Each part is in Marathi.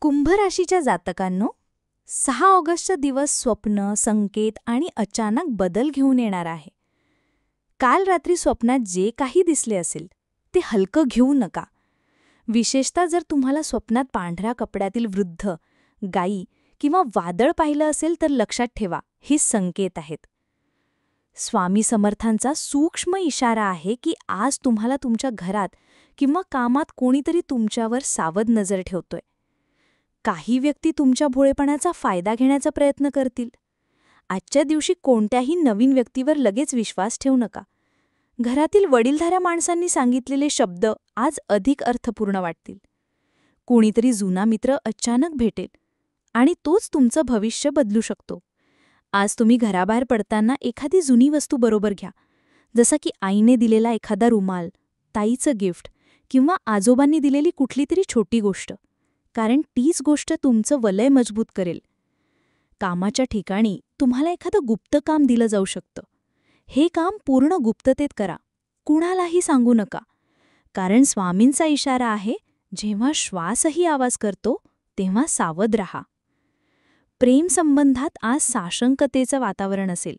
कुंभ राशीच्या जातकांनो, 6 ऑगस्टचा दिवस स्वप्न, संकेत आणि अचानक बदल घेऊन येणार आहे. काल रात्री स्वप्नात जे काही दिसले असेल ते हलकं घेऊ नका. विशेषतः जर तुम्हाला स्वप्नात पांढऱ्या कपड्यातील वृद्ध, गायी किंवा वादळ पाहिलं असेल तर लक्षात ठेवा, ही संकेत आहेत. स्वामी समर्थांचा सूक्ष्म इशारा आहे की आज तुम्हाला तुमच्या घरात किंवा कामात कोणीतरी तुमच्यावर सावध नजर ठेवतोय. काही व्यक्ती तुमच्या भोळेपणाचा फायदा घेण्याचा प्रयत्न करतील. आजच्या दिवशी कोणत्याही नवीन व्यक्तीवर लगेच विश्वास ठेवू नका. घरातील वडीलधाऱ्या माणसांनी सांगितलेले शब्द आज अधिक अर्थपूर्ण वाटतील. कोणीतरी जुना मित्र अचानक भेटेल आणि तोच तुमचं भविष्य बदलू शकतो. आज तुम्ही घराबाहेर पडताना एखादी जुनी वस्तू बरोबर घ्या, जसं की आईने दिलेला एखादा रुमाल, ताईचं गिफ्ट किंवा आजोबांनी दिलेली कुठली तरी छोटी गोष्ट, कारण तीच गोष्ट तुमचं वलय मजबूत करेल. कामाच्या ठिकाणी तुम्हाला एखादं गुप्त काम दिलं जाऊ शकतं. हे काम पूर्ण गुप्ततेत करा, कुणालाही सांगू नका, कारण स्वामींचा इशारा आहे, जेव्हा श्वासही आवाज करतो तेव्हा सावध रहा. प्रेमसंबंधात आज साशंकतेचं वातावरण असेल.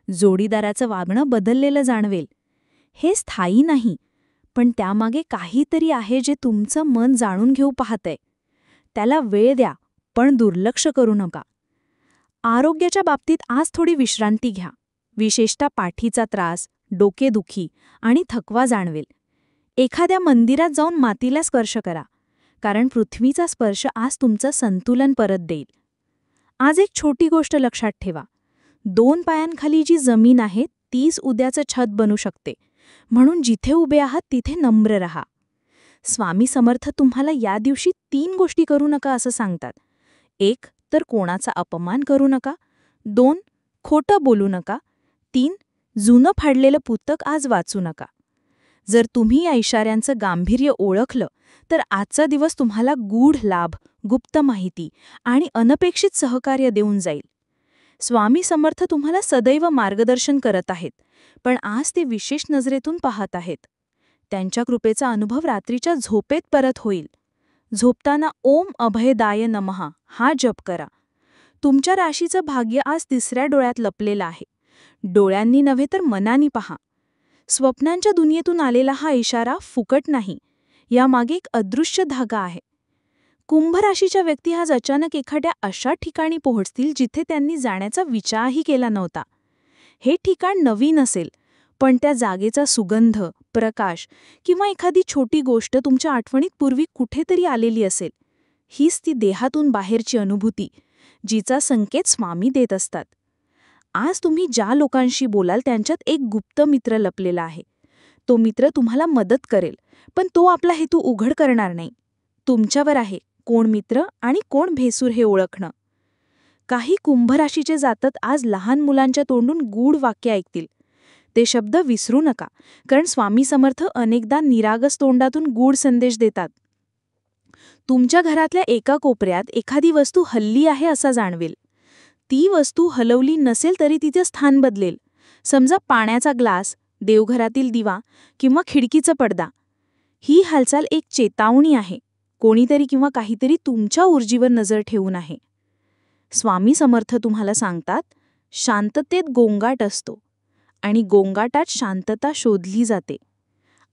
जोडीदाराचं वागणं बदललेलं जाणवेल. हे स्थायी नाही, पण त्यामागे काहीतरी आहे जे तुमचं मन जाणून घेऊ पाहतंय. त्याला वेळ द्या, पण दुर्लक्ष करू नका. आरोग्याच्या बाबतीत आज थोडी विश्रांती घ्या. विशेषतः पाठीचा त्रास, डोकेदुखी आणि थकवा जाणवेल. एखाद्या मंदिरात जाऊन मातीला स्पर्श करा, कारण पृथ्वीचा स्पर्श आज तुमचं संतुलन परत देईल. आज एक छोटी गोष्ट लक्षात ठेवा. 2 पायांखाली जी जमीन आहे तीच उद्याचं छत बनू शकते, म्हणून जिथे उभे आहात तिथे नम्र रहा. स्वामी समर्थ तुम्हाला या दिवशी 3 गोष्टी करू नका असं सांगतात. 1 तर कोणाचा अपमान करू नका. 2 खोटं बोलू नका. 3 जुनं फाडलेलं पुस्तक आज वाचू नका. जर तुम्ही या इशाऱ्यांचं गांभीर्य ओळखलं तर आजचा दिवस तुम्हाला गूढ लाभ, गुप्त माहिती आणि अनपेक्षित सहकार्य देऊन जाईल. स्वामी समर्थ तुम्हाला सदैव मार्गदर्शन करत आहेत, पण आज ते विशेष नजरेतून पाहत आहेत. त्यांच्या कृपेचा अनुभव रात्रीच्या झोपेत परत होईल. झोपताना ओम अभयदाय नमः हा जप करा. तुमच्या राशीचं भाग्य आज 3ऱ्या डोळ्यात लपलेलं आहे. डोळ्यांनी नव्हे तर मनानी पहा. स्वप्नांच्या दुनियेतून आलेला हा इशारा फुकट नाही, यामागे एक अदृश्य धागा आहे. कुंभ राशीच्या व्यक्ती आज अचानक एखाद्या अशा ठिकाणी पोहोचतील जिथे त्यांनी जाण्याचा विचारही केला नव्हता. हे ठिकाण नवीन असेल, पण त्या जागेचा सुगंध, प्रकाश किंवा एखादी छोटी गोष्ट तुमच्या आठवणीत पूर्वी कुठेतरी आलेली असेल. हीच ती देहातून बाहेरची अनुभूती, जिचा संकेत स्वामी देत असतात. आज तुम्ही ज्या लोकांशी बोलाल त्यांच्यात एक गुप्त मित्र लपलेला आहे. तो मित्र तुम्हाला मदत करेल, पण तो आपला हेतू उघड करणार नाही. तुमच्यावर आहे कोण मित्र आणि कोण भेसूर हे ओळखणं. काही कुंभ राशीचे जातक आज लहान मुलांच्या तोंडून गूढ वाक्य ऐकतील. ते शब्द विसरू नका, कारण स्वामी समर्थ अनेकदा निरागस तोंडातून गूढ संदेश देतात. तुमच्या घरातल्या एका कोपऱ्यात एखादी वस्तू हलली आहे असा जाणवेल. ती वस्तू हलवली नसेल तरी तिचे स्थान बदलेल. समजा पाण्याचा ग्लास, देवघरातील दिवा किंवा खिडकीचा पडदा. ही हालचाल एक चेतावणी आहे. कोणीतरी किंवा काहीतरी तुमच्या ऊर्जेवर नजर ठेवून आहे. स्वामी समर्थ तुम्हाला सांगतात, शांततेत गोंगाट असतो आणि गोंगाटात शांतता शोधली जाते.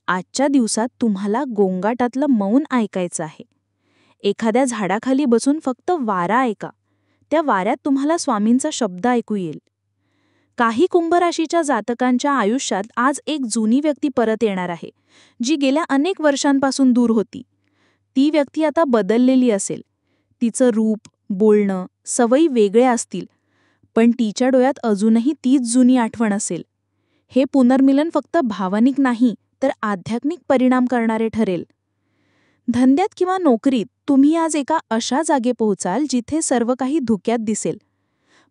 आजच्या दिवसात तुम्हाला गोंगाटातलं मौन ऐकायचं आहे. एखाद्या झाडाखाली बसून फक्त वारा ऐका. त्या वाऱ्यात तुम्हाला स्वामींचा शब्द ऐकू येईल. काही कुंभ राशीच्या जातकांच्या आयुष्यात आज एक जुनी व्यक्ती परत येणार आहे, जी गेल्या अनेक वर्षांपासून दूर होती. ती व्यक्ती आता बदललेली असेल. तिचं रूप, बोलणं, सवयी वेगळ्या असतील, पण तिच्या डोळ्यात अजूनही तीच जुनी आठवण असेल. हे पुनर्मिलन फक्त भावनिक नाही तर आध्यात्मिक परिणाम करणारे ठरेल. धंद्यात किंवा नोकरीत तुम्ही आज एका अशा जागे पोहोचाल जिथे सर्व काही धुक्यात दिसेल.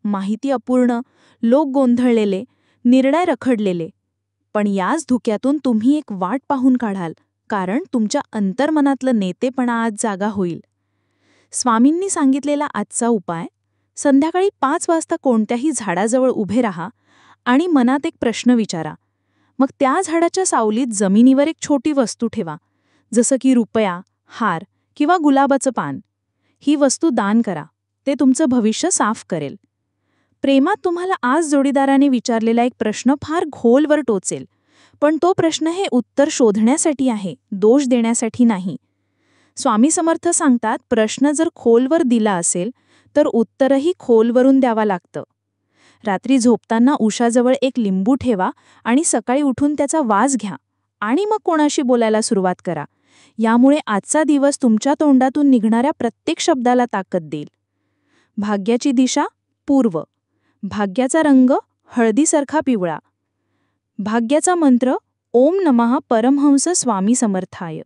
माहिती अपूर्ण, लोक गोंधळलेले, निर्णय रखडलेले. पण याच धुक्यातून तुम्ही एक वाट पाहून काढाल, कारण तुमच्या अंतर्मनातलं नेतेपणा आज जागा होईल. स्वामींनी सांगितलेला आजचा उपाय: संध्याकाळी 5 वाजता कोणत्याही झाडाजवळ उभे राहा आणि मनात एक प्रश्न विचारा. मग त्या झाडाच्या सावलीत जमिनीवर एक छोटी वस्तू ठेवा, जसं की रुपया, हार किंवा गुलाबाचं पान. ही वस्तू दान करा, ते तुमचं भविष्य साफ करेल. प्रेमात तुम्हाला आज जोडीदाराने विचारलेला एक प्रश्न फार खोलवर टोचेल, पण तो प्रश्न हे उत्तर शोधण्यासाठी आहे, दोष देण्यासाठी नाही. स्वामी समर्थ सांगतात, प्रश्न जर खोलवर दिला असेल तर उत्तरही खोलवरून द्यावा लागतं. रात्री झोपताना उशाजवळ एक लिंबू ठेवा आणि सकाळी उठून त्याचा वास घ्या आणि मग कोणाशी बोलायला सुरुवात करा. यामुळे आजचा दिवस तुमच्या तोंडातून निघणाऱ्या प्रत्येक शब्दाला ताकद देईल. भाग्याची दिशा पूर्व. भाग्याचा रंग हळदीसारखा पिवळा. भाग्याचा मंत्र ओम नमः परमहंस स्वामी समर्थाय.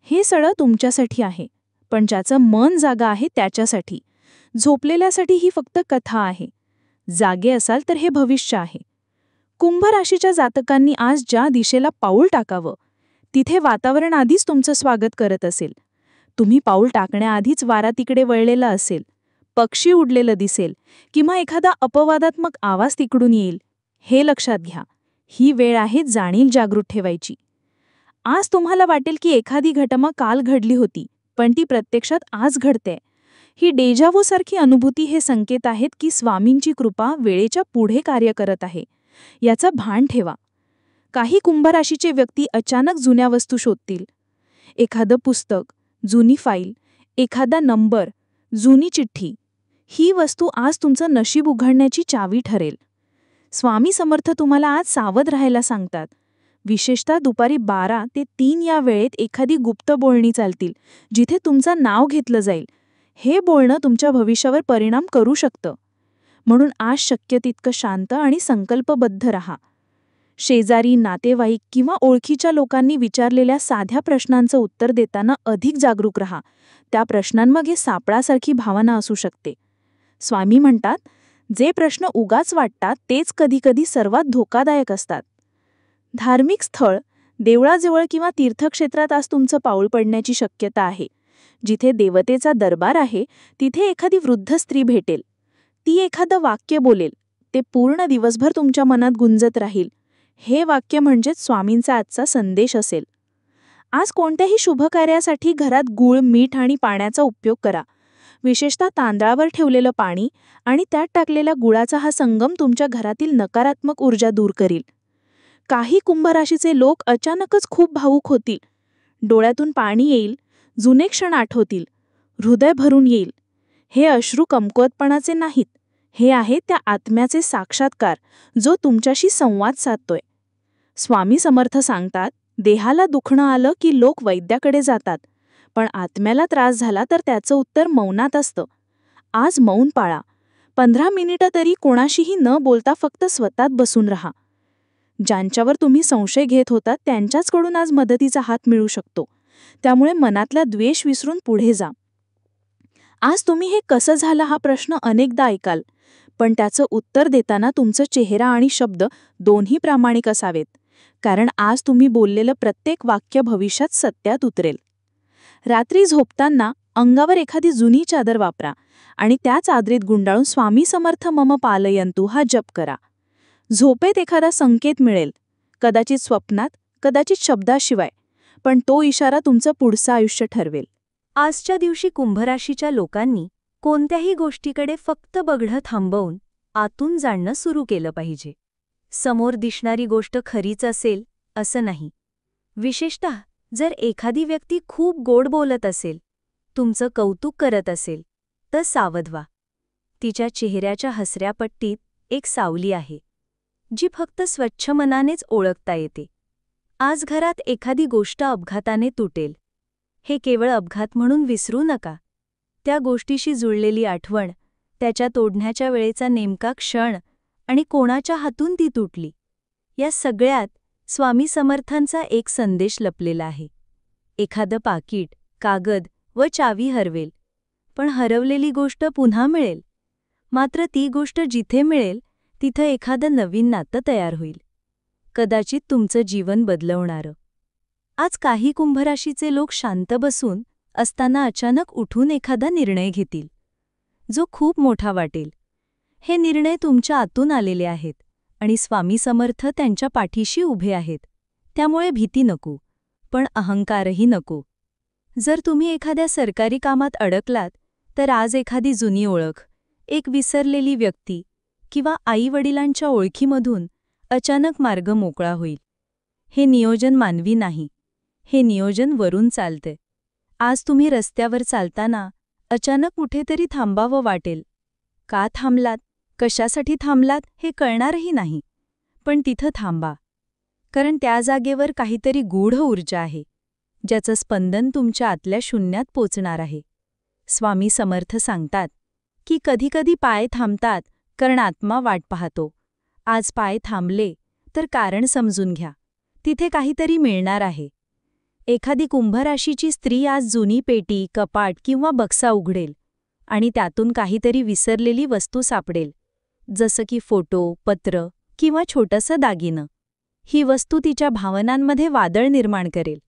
हे सगळं तुमच्यासाठी आहे, पण ज्याचं मन जागा आहे त्याच्यासाठी. झोपलेल्यासाठी ही फक्त कथा आहे. जागे असाल तर हे भविष्य आहे. कुंभ राशीच्या जातकांनी आज ज्या दिशेला पाऊल टाकावं तिथे वातावरण आधीच तुमचं स्वागत करत असेल. तुम्ही पाऊल टाकण्याआधीच वारा तिकडे वळलेला असेल, पक्षी उडलेलं दिसेल किंवा एखादा अपवादात्मक आवाज तिकडून येईल. हे लक्षात घ्या, ही वेळ आहे जाणीव जागृत ठेवायची. आज तुम्हाला वाटेल की एखादी घटना काल घडली होती, पण ती प्रत्यक्षात आज घडते. ही डेजावूसारखी अनुभूती हे संकेत आहेत की स्वामींची कृपा वेळेच्या पुढे कार्य करत आहे. याचा भान ठेवा. काही कुंभराशीचे व्यक्ती अचानक जुन्या वस्तू शोधतील. एखादं पुस्तक, जुनी फाईल, एखादा नंबर, जुनी चिठ्ठी. ही वस्तू आज तुमचं नशीब उघडण्याची चावी ठरेल. स्वामी समर्थ तुम्हाला आज सावध राहायला सांगतात. विशेषतः दुपारी 12 ते 3 या वेळेत एखादी गुप्त बोलणी चालतील जिथे तुमचं नाव घेतलं जाईल. हे बोलणं तुमच्या भविष्यावर परिणाम करू शकतं. म्हणून आज शक्य तितकं शांत आणि संकल्पबद्ध राहा. शेजारी, नातेवाईक किंवा ओळखीच्या लोकांनी विचारलेल्या साध्या प्रश्नांचं उत्तर देताना अधिक जागरूक राहा. त्या प्रश्नांमागे सापळासारखी भावना असू शकते. स्वामी म्हणतात, जे प्रश्न उगाच वाटतात तेच कधीकधी सर्वात धोकादायक असतात. धार्मिक स्थळ, देवळाजवळ किंवा तीर्थक्षेत्रात आज तुमचं पाऊल पडण्याची शक्यता आहे. जिथे देवतेचा दरबार आहे तिथे एखादी वृद्ध स्त्री भेटेल. ती एखादं वाक्य बोलेल, ते पूर्ण दिवसभर तुमच्या मनात गुंजत राहील. हे वाक्य म्हणजेच स्वामींचा आजचा संदेश असेल. आज कोणत्याही शुभकार्यासाठी घरात गूळ, मीठ आणि पाण्याचा उपयोग करा. विशेषतः तांदळावर ठेवलेलं पाणी आणि त्यात टाकलेल्या गुळाचा हा संगम तुमच्या घरातील नकारात्मक ऊर्जा दूर करील. काही कुंभराशीचे लोक अचानकच खूप भावूक होतील. डोळ्यातून पाणी येईल, जुने क्षण आठवतील, हृदय भरून येईल. हे अश्रू कमकुवतपणाचे नाहीत, हे आहे त्या आत्म्याचे साक्षात्कार जो तुमच्याशी संवाद साधतोय. स्वामी समर्थ सांगतात, देहाला दुखणं आलं की लोक वैद्याकडे जातात, पण आत्म्याला त्रास झाला तर त्याचं उत्तर मौनात असतं. आज मौन पाळा. 15 मिनिटं तरी कोणाशीही न बोलता फक्त स्वतःत बसून राहा. ज्यांच्यावर तुम्ही संशय घेत होता त्यांच्याचकडून आज मदतीचा हात मिळू शकतो. त्यामुळे मनातला द्वेष विसरून पुढे जा. आज तुम्ही हे कसं झालं हा प्रश्न अनेकदा ऐकाल, पण त्याचं उत्तर देताना तुमचं चेहरा आणि शब्द दोन्ही प्रामाणिक असावेत. कारण आज तुम्ही बोललेलं प्रत्येक वाक्य भविष्यात सत्यात उतरेल. रात्री झोपताना अंगावर एखादी जुनी चादर वापरा आणि त्या चादरीत गुंडाळून स्वामी समर्थ मम पालयंतु हा जप करा. झोपेत एखादा संकेत मिळेल, कदाचित स्वप्नात, कदाचित शब्दाशिवाय, पण तो इशारा तुमचं पुढचं आयुष्य ठरवेल. आजच्या दिवशी कुंभराशीच्या लोकांनी कोणत्याही गोष्टीकडे फक्त बघणं थांबवून आतून जाणणं सुरू केलं पाहिजे. समोर दिसणारी गोष्ट खरीच असेल असं नाही. विशेषतः जर एखादी व्यक्ती खूप गोड बोलत असेल, तुमचं कौतुक करत असेल, तर सावध व्हा. तिच्या चेहऱ्याच्या हसऱ्या पट्टीत एक सावली आहे, जी फक्त स्वच्छ मनानेच ओळखता येते. आज घरात एखादी गोष्ट अपघाताने तुटेल. हे केवळ अपघात म्हणून विसरू नका. त्या गोष्टीशी जुळलेली आठवण, त्याच्या तोडण्याच्या वेळेचा नेमका क्षण आणि कोणाच्या हातून ती तुटली, या सगळ्यात स्वामी समर्थांचा एक संदेश लपलेला आहे. एखादं पाकीट, कागद व चावी हरवेल, पण हरवलेली गोष्ट पुन्हा मिळेल. मात्र ती गोष्ट जिथे मिळेल तिथं एखादं नवीन नातं तयार होईल, कदाचित तुमचं जीवन बदलवणारं. आज काही कुंभराशीचे लोक शांत बसून असताना अचानक उठून एखादा निर्णय घेतील, जो खूप मोठा वाटेल. हे निर्णय तुमच्या आतून आलेले आहेत आणि स्वामी समर्थ त्यांच्या पाठीशी उभे आहेत. त्यामुळे भीती नको, पण अहंकारही नको. जर तुम्ही एखाद्या सरकारी कामात अडकलात तर आज एखादी जुनी ओळख, एक विसरलेली व्यक्ती किंवा आई-वडिलांच्या ओळखीमधून अचानक मार्ग मोकळा होईल. हे नियोजन मानवी नाही, हे नियोजन वरून चालते. आज तुम्ही रस्त्यावर चालताना अचानक कुठेतरी थांबावं वाटेल. का थांबलात, कशासाठी थांबलात हे कळणारही नाही, पण तिथं थांबा. कारण त्या जागेवर काहीतरी गूढ ऊर्जा आहे, ज्याचं स्पंदन तुमच्या आतल्या शून्यात पोचणार आहे. स्वामी समर्थ सांगतात की कधीकधी पाय थांबतात कारण आत्मा वाट पाहतो. आज पाय थांबले तर कारण समजून घ्या, तिथे काहीतरी मिळणार आहे. एखादी कुंभराशीची स्त्री आज जुनी पेटी, कपाट किंवा बक्सा उघडेल आणि त्यातून काहीतरी विसरलेली वस्तू सापडेल, जसं की फोटो, पत्र किंवा छोटंसं दागिनं. ही वस्तू तिच्या भावनांमध्ये वादळ निर्माण करेल,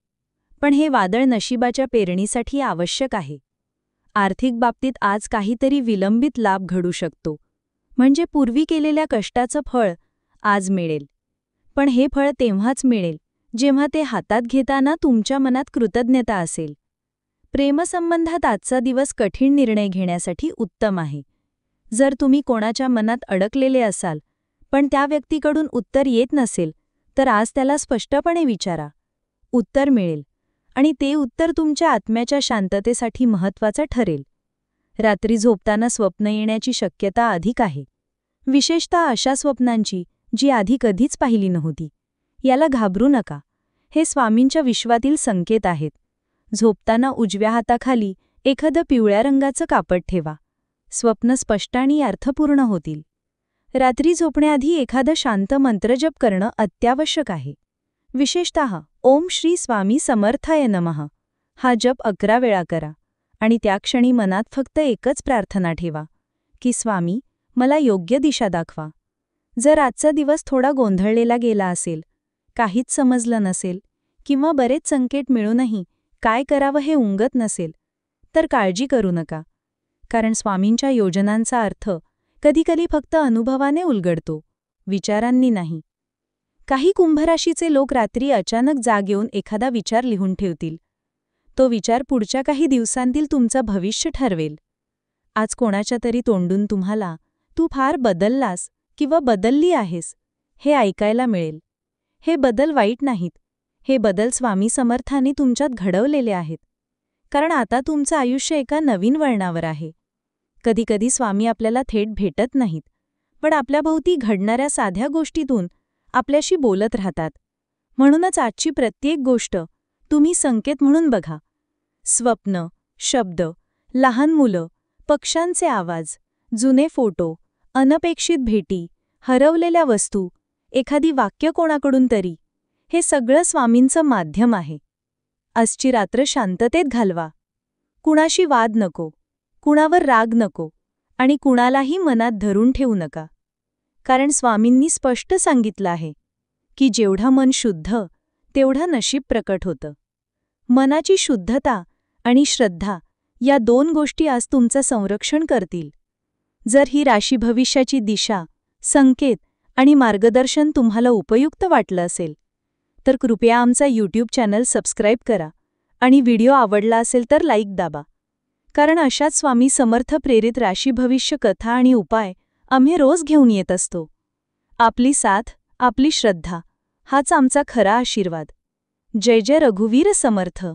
पण हे वादळ नशिबाच्या पेरणीसाठी आवश्यक आहे. आर्थिक बाबतीत आज काहीतरी विलंबित लाभ घडू शकतो, म्हणजे पूर्वी केलेल्या कष्टाचं फळ आज मिळेल. पण हे फळ तेव्हाच मिळेल जेव्हा ते हातात घेताना तुमच्या मनात कृतज्ञता असेल. प्रेमसंबंधात आजचा दिवस कठीण निर्णय घेण्यासाठी उत्तम आहे. जर तुम्ही कोणाच्या मनात अडकलेले असाल पण त्या व्यक्तीकडून उत्तर येत नसेल तर आज त्याला स्पष्टपणे विचारा. उत्तर मिळेल आणि ते उत्तर तुमच्या आत्म्याच्या शांततेसाठी महत्त्वाचं ठरेल. रात्री झोपताना स्वप्न येण्याची शक्यता अधिक आहे, विशेषतः अशा स्वप्नांची जी आधी कधीच पाहिली नव्हती. याला घाबरू नका, हे स्वामींच्या विश्वातील संकेत आहेत. झोपताना उजव्या हाताखाली एखादं पिवळ्या रंगाचं कापड ठेवा. स्वप्न स्पष्ट आणि अर्थपूर्ण होतील. रात्री झोपण्याआधी एखादं शांत मंत्रजप करणं अत्यावश्यक आहे. विशेषतः ओम श्री स्वामी समर्थाय नमः हा जप 11 वेळा करा आणि त्या क्षणी मनात फक्त एकच प्रार्थना ठेवा की स्वामी, मला योग्य दिशा दाखवा. जर आजचा दिवस थोडा गोंधळलेला गेला असेल, काहीच समजलं नसेल किंवा बरेच संकेत मिळूनही काय करावं हे उमगत नसेल, तर काळजी करू नका, कारण स्वामींच्या योजनांचा अर्थ कधीकधी फक्त अनुभवाने उलगडतो, विचारांनी नाही. काही कुंभराशीचे लोक रात्री अचानक जाग येऊन एखादा विचार लिहून ठेवतील. तो विचार पुढच्या काही दिवसांतील तुमचं भविष्य ठरवेल. आज कोणाच्या तरी तोंडून तुम्हाला तू फार बदललास किंवा बदलली आहेस हे ऐकायला मिळेल. हे बदल वाईट नाहीत, हे बदल स्वामी समर्थांनी तुमच्यात घडवलेले आहेत. कारण आता तुमचं आयुष्य एका नवीन वळणावर आहे. कधीकधी स्वामी आपल्याला थेट भेटत नाहीत, पण आपल्याभोवती घडणाऱ्या साध्या गोष्टीतून आपल्याशी बोलत राहतात. म्हणूनच आजची प्रत्येक गोष्ट तुम्ही संकेत म्हणून बघा. स्वप्न, शब्द, लहान मुलं, पक्ष्यांचे आवाज, जुने फोटो, अनपेक्षित भेटी, हरवलेल्या वस्तू, एखादी वाक्य कोणाकडून तरी, हे सगळं स्वामींचं माध्यम आहे. आजची रात्र शांततेत घालवा. कुणाशी वाद नको, कुणावर राग नको आणि कुणालाही मनात धरून ठेवू नका. कारण स्वामींनी स्पष्ट सांगितलं आहे की जेवढं मन शुद्ध तेवढं नशीब प्रकट होतं. मनाची शुद्धता आणि श्रद्धा या 2 गोष्टी आज तुमचं संरक्षण करतील. जर ही राशी भविष्याची दिशा, संकेत आणि मार्गदर्शन तुम्हाला उपयुक्त वाटलं असेल तर कृपया आमचा YouTube चॅनल सबस्क्राईब करा आणि व्हिडिओ आवडला असेल तर लाईक दाबा. कारण अशाच स्वामी समर्थ प्रेरित राशी भविष्य कथा आणि उपाय आम्ही रोज घेऊन येत असतो. आपली साथ, आपली श्रद्धा हाच आमचा खरा आशीर्वाद. जय जय रघुवीर समर्थ.